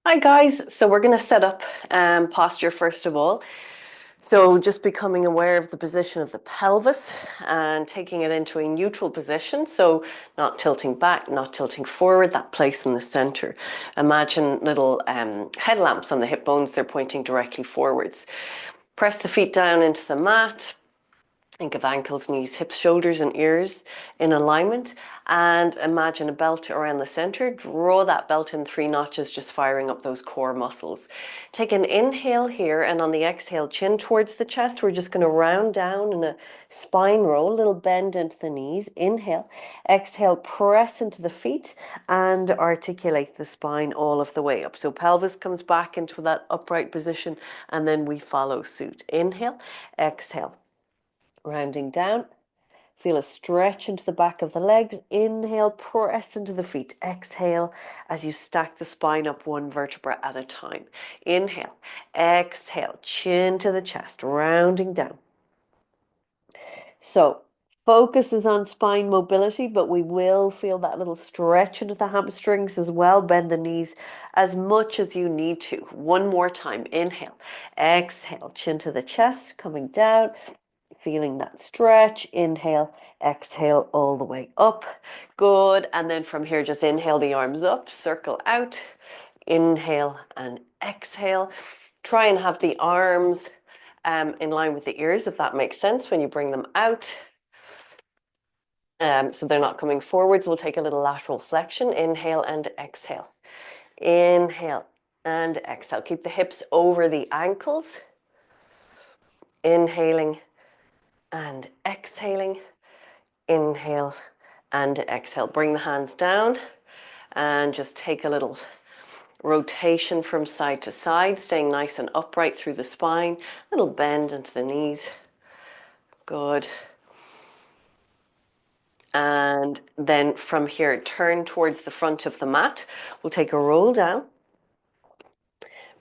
Hi guys, so we're going to set up posture first of all. So just becoming aware of the position of the pelvis and taking it into a neutral position. So not tilting back, not tilting forward, that place in the center. Imagine little headlamps on the hip bones, they're pointing directly forwards. Press the feet down into the mat. Think of ankles, knees, hips, shoulders, and ears in alignment. And imagine a belt around the center. Draw that belt in 3 notches, just firing up those core muscles. Take an inhale here, and on the exhale, chin towards the chest. We're just going to round down in a spine roll, a little bend into the knees. Inhale. Exhale, press into the feet and articulate the spine all of the way up. So pelvis comes back into that upright position, and then we follow suit. Inhale, exhale. Rounding down, feel a stretch into the back of the legs. Inhale, press into the feet. Exhale as you stack the spine up one vertebra at a time. Inhale, exhale, chin to the chest, rounding down. So focus is on spine mobility, but we will feel that little stretch into the hamstrings as well. Bend the knees as much as you need to. One more time. Inhale, exhale, chin to the chest, coming down. Feeling that stretch. Inhale, exhale all the way up. Good. And then from here, just inhale the arms up, circle out. Inhale and exhale. Try and have the arms in line with the ears, if that makes sense, when you bring them out. So they're not coming forwards. We'll take a little lateral flexion. Inhale and exhale. Inhale and exhale. Keep the hips over the ankles. Inhaling and exhaling. Inhale and exhale. Bring the hands down and just take a little rotation from side to side, staying nice and upright through the spine. Little bend into the knees. Good. And then from here, turn towards the front of the mat. We'll take a roll down.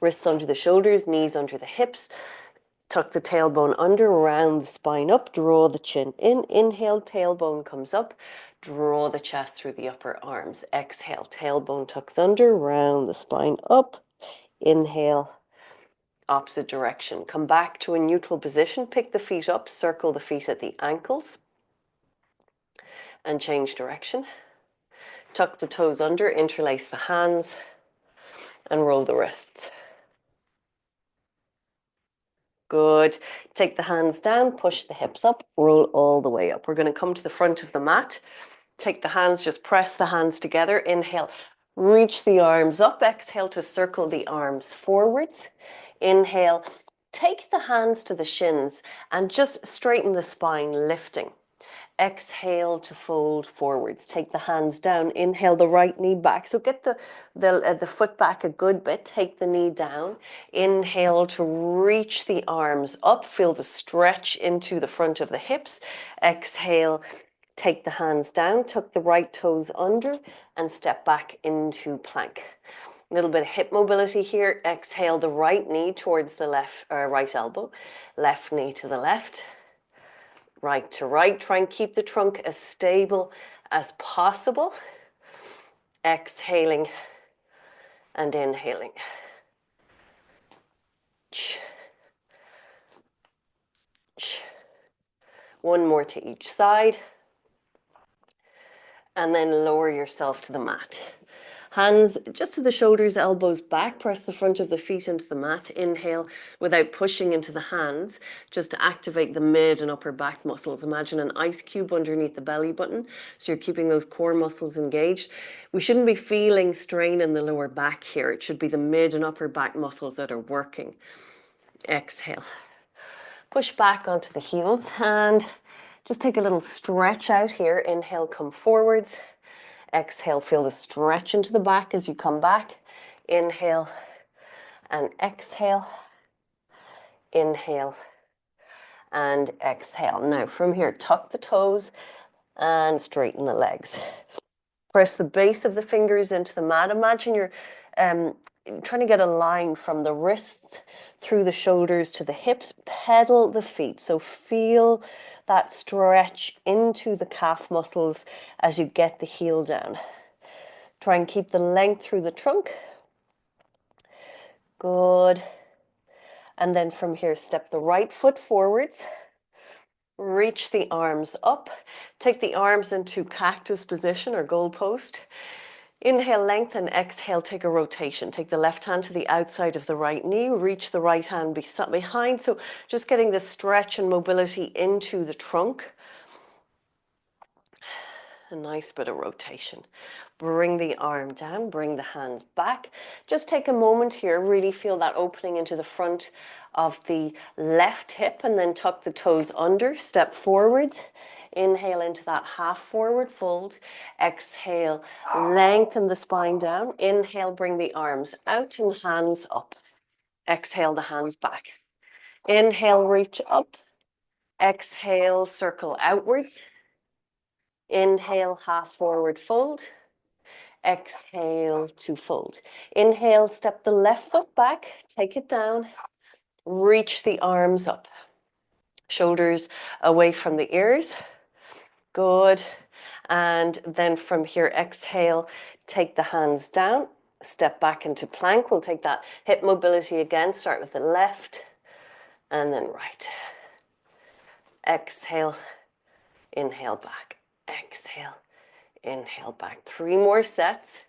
Wrists under the shoulders, knees under the hips. Tuck the tailbone under, round the spine up, draw the chin in. Inhale, tailbone comes up. Draw the chest through the upper arms. Exhale, tailbone tucks under, round the spine up. Inhale, opposite direction. Come back to a neutral position. Pick the feet up, circle the feet at the ankles. And change direction. Tuck the toes under, interlace the hands, and roll the wrists. Good. Take the hands down, push the hips up, roll all the way up. We're going to come to the front of the mat. Take the hands, just press the hands together. Inhale, reach the arms up. Exhale to circle the arms forwards. Inhale, take the hands to the shins and just straighten the spine, lifting. Exhale to fold forwards. Take the hands down. Inhale the right knee back. So get the foot back a good bit. Take the knee down. Inhale to reach the arms up. Feel the stretch into the front of the hips. Exhale, take the hands down. Tuck the right toes under and step back into plank. A little bit of hip mobility here. Exhale the right knee towards the left or right elbow. Left knee to the left. Right to right. Try and keep the trunk as stable as possible. Exhaling and inhaling. One more to each side. And then lower yourself to the mat. Hands just to the shoulders, elbows back. Press the front of the feet into the mat. Inhale without pushing into the hands, just to activate the mid and upper back muscles. Imagine an ice cube underneath the belly button. So you're keeping those core muscles engaged. We shouldn't be feeling strain in the lower back here. It should be the mid and upper back muscles that are working. Exhale. Push back onto the heels and just take a little stretch out here. Inhale, come forwards. Exhale, feel the stretch into the back as you come back. Inhale and exhale. Inhale and exhale. Now from here, tuck the toes and straighten the legs. Press the base of the fingers into the mat. Imagine you're trying to get a line from the wrists through the shoulders to the hips. Pedal the feet. So feel that stretch into the calf muscles as you get the heel down. Try and keep the length through the trunk. Good. And then from here, step the right foot forwards. Reach the arms up. Take the arms into cactus position or goalpost. Inhale, lengthen. Exhale, take a rotation. Take the left hand to the outside of the right knee. Reach the right hand behind. So just getting the stretch and mobility into the trunk. A nice bit of rotation. Bring the arm down, bring the hands back. Just take a moment here, really feel that opening into the front of the left hip, and then tuck the toes under, step forwards. Inhale into that half forward fold. Exhale, lengthen the spine down. Inhale, bring the arms out and hands up. Exhale, the hands back. Inhale, reach up. Exhale, circle outwards. Inhale, half forward fold. Exhale to fold. Inhale, step the left foot back, take it down, reach the arms up. Shoulders away from the ears. Good. And then from here, exhale, take the hands down, step back into plank. We'll take that hip mobility again, start with the left and then right. Exhale, inhale back. Exhale, inhale back. 3 more sets.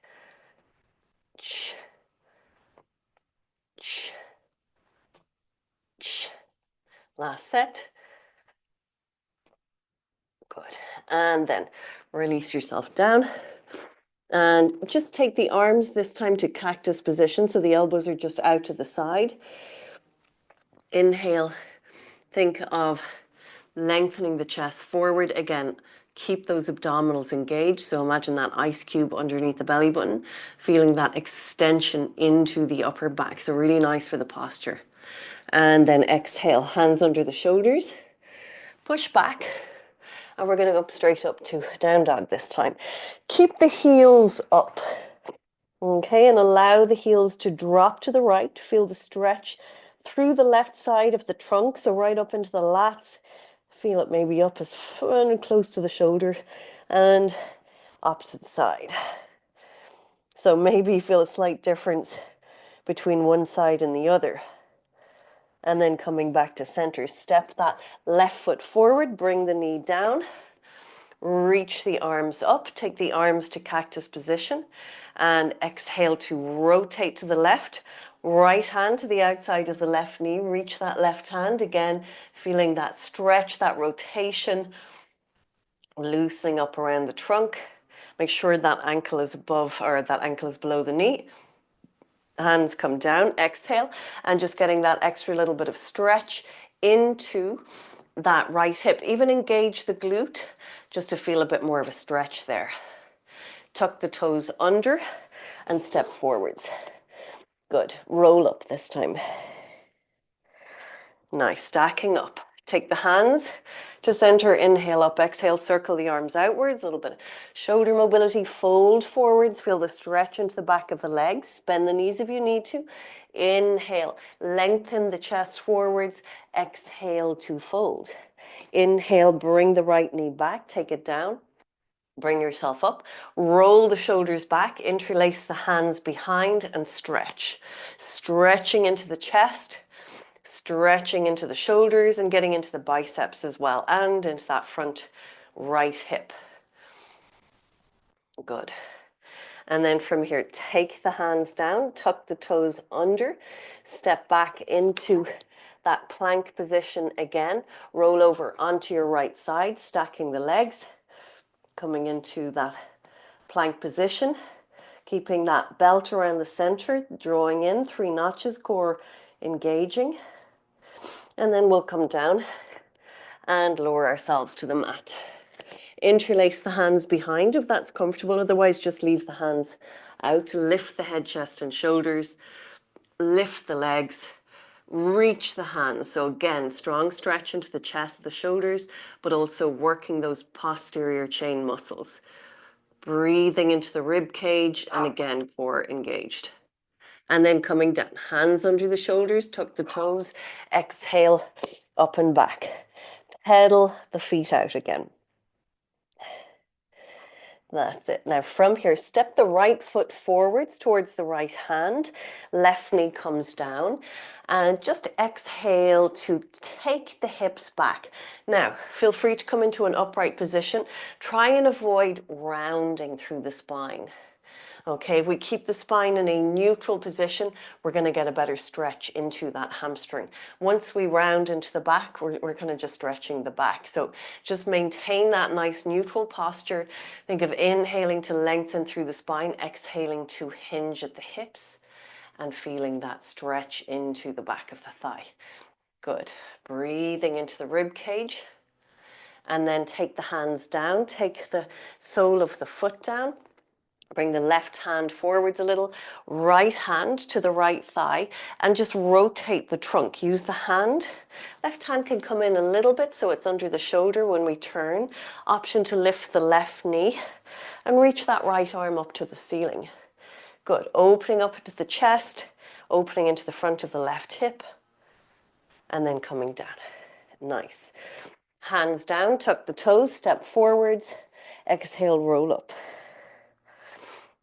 Last set. Good. And then release yourself down. And just take the arms this time to cactus position. So the elbows are just out to the side. Inhale. Think of lengthening the chest forward. Again, keep those abdominals engaged. So imagine that ice cube underneath the belly button, feeling that extension into the upper back. So really nice for the posture. And then exhale, hands under the shoulders. Push back. And we're going to go straight up to down dog this time. Keep the heels up. Okay, and allow the heels to drop to the right. Feel the stretch through the left side of the trunk, so right up into the lats. Feel it maybe up as far and close to the shoulder, and opposite side. So maybe you feel a slight difference between one side and the other. And then coming back to center, step that left foot forward, bring the knee down. Reach the arms up, take the arms to cactus position, and exhale to rotate to the left. Right hand to the outside of the left knee, reach that left hand. Again, feeling that stretch, that rotation, loosening up around the trunk. Make sure that ankle is above, or that ankle is below the knee. Hands come down, exhale, and just getting that extra little bit of stretch into that right hip. Even engage the glute just to feel a bit more of a stretch there. Tuck the toes under and step forwards. Good. Roll up this time. Nice. Stacking up. Take the hands to center. Inhale up. Exhale. Circle the arms outwards. A little bit of shoulder mobility. Fold forwards. Feel the stretch into the back of the legs. Bend the knees if you need to. Inhale. Lengthen the chest forwards. Exhale to fold. Inhale. Bring the right knee back. Take it down. Bring yourself up. Roll the shoulders back. Interlace the hands behind and stretch. Stretching into the chest. Stretching into the shoulders and getting into the biceps as well, and into that front right hip. Good. And then from here, take the hands down, tuck the toes under, step back into that plank position again. Roll over onto your right side, stacking the legs, coming into that plank position, keeping that belt around the center, drawing in 3 notches, core engaging. And then we'll come down and lower ourselves to the mat. Interlace the hands behind if that's comfortable. Otherwise, just leave the hands out. Lift the head, chest, and shoulders. Lift the legs. Reach the hands. So again, strong stretch into the chest, the shoulders, but also working those posterior chain muscles. Breathing into the rib cage, and again, core engaged. And then coming down, hands under the shoulders, tuck the toes, exhale, up and back. Pedal the feet out again. That's it. Now from here, step the right foot forwards towards the right hand. Left knee comes down. And just exhale to take the hips back. Now, feel free to come into an upright position. Try and avoid rounding through the spine. Okay, if we keep the spine in a neutral position, we're going to get a better stretch into that hamstring. Once we round into the back, we're kind of just stretching the back. So just maintain that nice neutral posture. Think of inhaling to lengthen through the spine, exhaling to hinge at the hips, and feeling that stretch into the back of the thigh. Good. Breathing into the rib cage. And then take the hands down, take the sole of the foot down. Bring the left hand forwards a little, right hand to the right thigh, and just rotate the trunk. Use the hand. Left hand can come in a little bit so it's under the shoulder when we turn. Option to lift the left knee and reach that right arm up to the ceiling. Good. Opening up to the chest, opening into the front of the left hip, and then coming down. Nice. Hands down, tuck the toes, step forwards, exhale, roll up.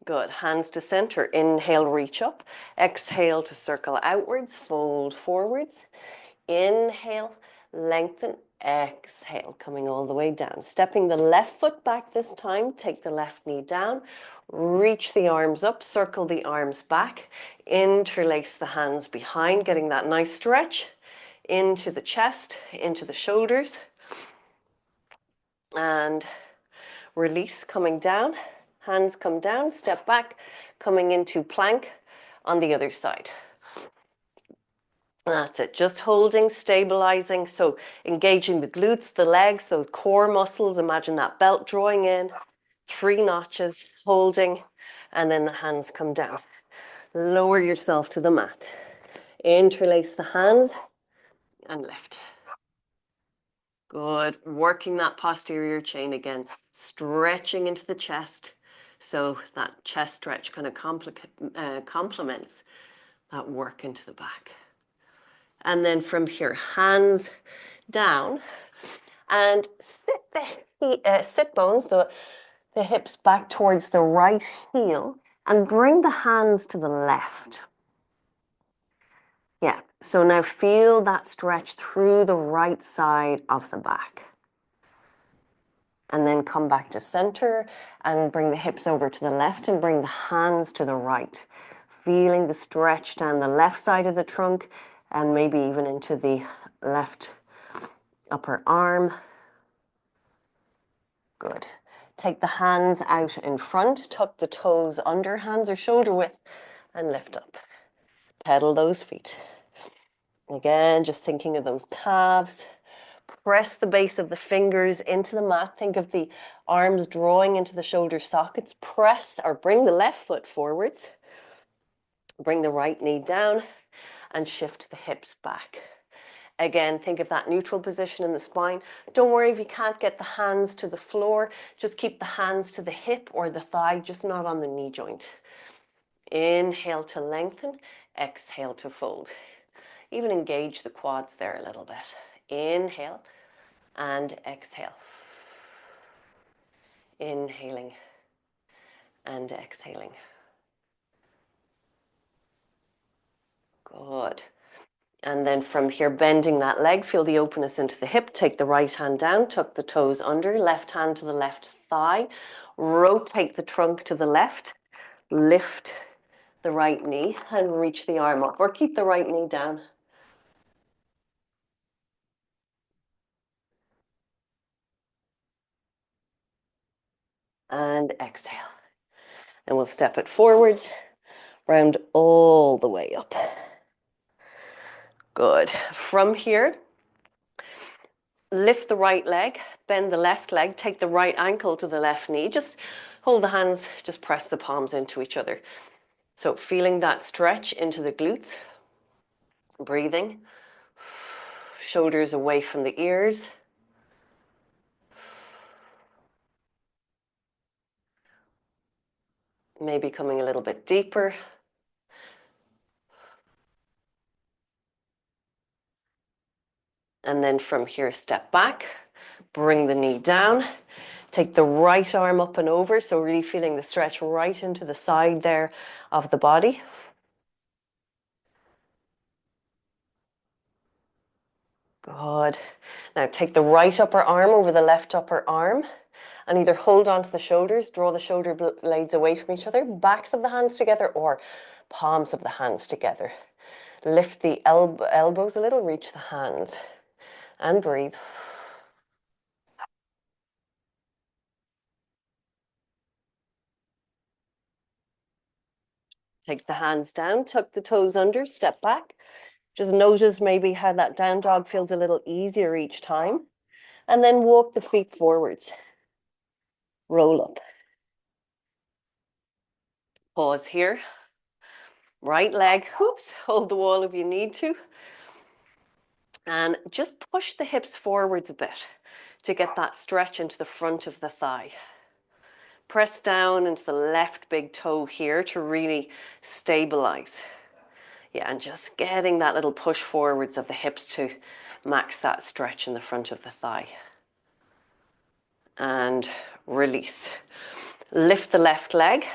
Good. Hands to center. Inhale, reach up. Exhale to circle outwards. Fold forwards. Inhale, lengthen. Exhale, coming all the way down. Stepping the left foot back this time. Take the left knee down. Reach the arms up. Circle the arms back. Interlace the hands behind, getting that nice stretch into the chest, into the shoulders. And release, coming down. Hands come down, step back, coming into plank on the other side. That's it, just holding, stabilizing. So engaging the glutes, the legs, those core muscles. Imagine that belt drawing in, 3 notches, holding, and then the hands come down. Lower yourself to the mat. Interlace the hands and lift. Good, working that posterior chain again, stretching into the chest. So that chest stretch kind of complements that work into the back. And then from here, hands down and sit bones, the hips back towards the right heel, and bring the hands to the left. Yeah, so now feel that stretch through the right side of the back. And then come back to center and bring the hips over to the left and bring the hands to the right. Feeling the stretch down the left side of the trunk and maybe even into the left upper arm. Good. Take the hands out in front, tuck the toes under, hands or shoulder width, and lift up. Pedal those feet. Again, just thinking of those calves. Press the base of the fingers into the mat. Think of the arms drawing into the shoulder sockets. Press or bring the left foot forwards. Bring the right knee down and shift the hips back. Again, think of that neutral position in the spine. Don't worry if you can't get the hands to the floor. Just keep the hands to the hip or the thigh, just not on the knee joint. Inhale to lengthen. Exhale to fold. Even engage the quads there a little bit. Inhale and exhale. Inhaling and exhaling. Good. And then from here, bending that leg, feel the openness into the hip. Take the right hand down, tuck the toes under, left hand to the left thigh. Rotate the trunk to the left. Lift the right knee and reach the arm up, or keep the right knee down. And exhale. And we'll step it forwards, round all the way up. Good. From here, lift the right leg, bend the left leg, take the right ankle to the left knee. Just hold the hands, just press the palms into each other. So feeling that stretch into the glutes. Breathing. Shoulders away from the ears. Maybe coming a little bit deeper. And then from here, step back, bring the knee down, Take the right arm up and over, so really feeling the stretch right into the side there of the body. Good. Now take the right upper arm over the left upper arm and either hold onto the shoulders, draw the shoulder blades away from each other, backs of the hands together, or palms of the hands together. Lift the elbows a little, reach the hands, and breathe. Take the hands down, tuck the toes under, step back. Just notice maybe how that down dog feels a little easier each time. And then walk the feet forwards. Roll up. Pause here. Right leg, oops, hold the wall if you need to. And just push the hips forwards a bit to get that stretch into the front of the thigh. Press down into the left big toe here to really stabilize. Yeah, and just getting that little push forwards of the hips to max that stretch in the front of the thigh. And release. Lift the left leg,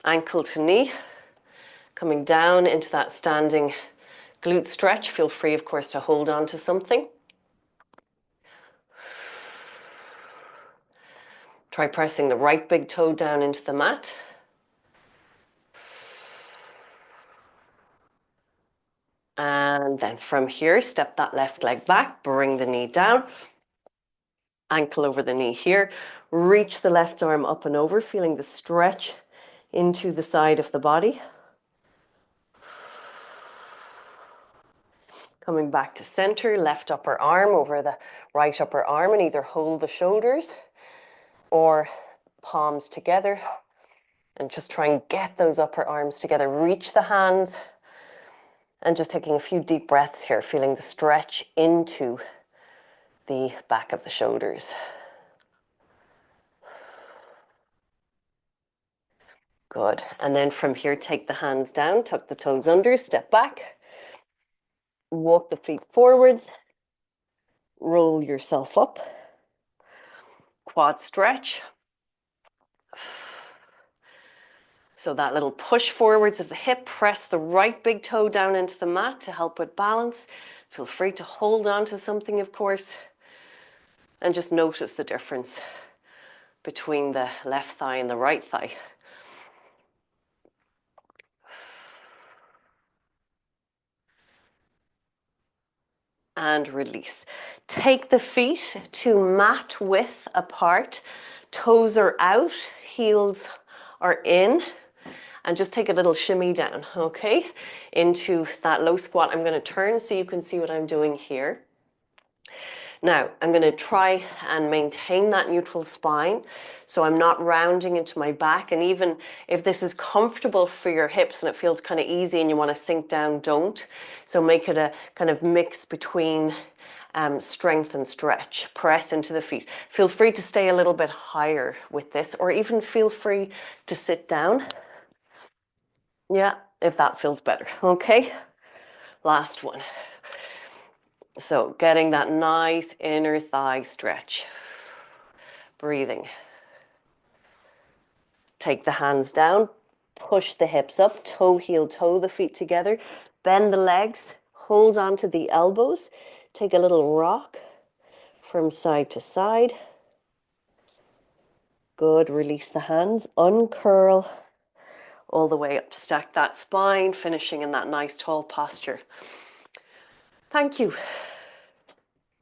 ankle to knee, coming down into that standing glute stretch. Feel free, of course, to hold on to something. Try pressing the right big toe down into the mat. And then from here, step that left leg back, bring the knee down, ankle over the knee here. Reach the left arm up and over, feeling the stretch into the side of the body. Coming back to center, left upper arm over the right upper arm, and either hold the shoulders or palms together. And just try and get those upper arms together. Reach the hands. And just taking a few deep breaths here, feeling the stretch into the back of the shoulders. Good. And then from here, take the hands down, tuck the toes under, step back. Walk the feet forwards. Roll yourself up. Quad stretch. So that little push forwards of the hip, press the right big toe down into the mat to help with balance. Feel free to hold on to something, of course, and just notice the difference between the left thigh and the right thigh. And release. Take the feet to mat width apart. Toes are out, heels are in. And just take a little shimmy down, okay? Into that low squat. I'm going to turn so you can see what I'm doing here. Now, I'm going to try and maintain that neutral spine, so I'm not rounding into my back. And even if this is comfortable for your hips and it feels kind of easy and you want to sink down, don't. So make it a kind of mix between strength and stretch. Press into the feet. Feel free to stay a little bit higher with this, or even feel free to sit down. Yeah, if that feels better, okay? Last one. So getting that nice inner thigh stretch. Breathing. Take the hands down, push the hips up, toe, heel, toe the feet together, bend the legs, hold on to the elbows, take a little rock from side to side. Good, release the hands, uncurl all the way up. Stack that spine, finishing in that nice tall posture. Thank you.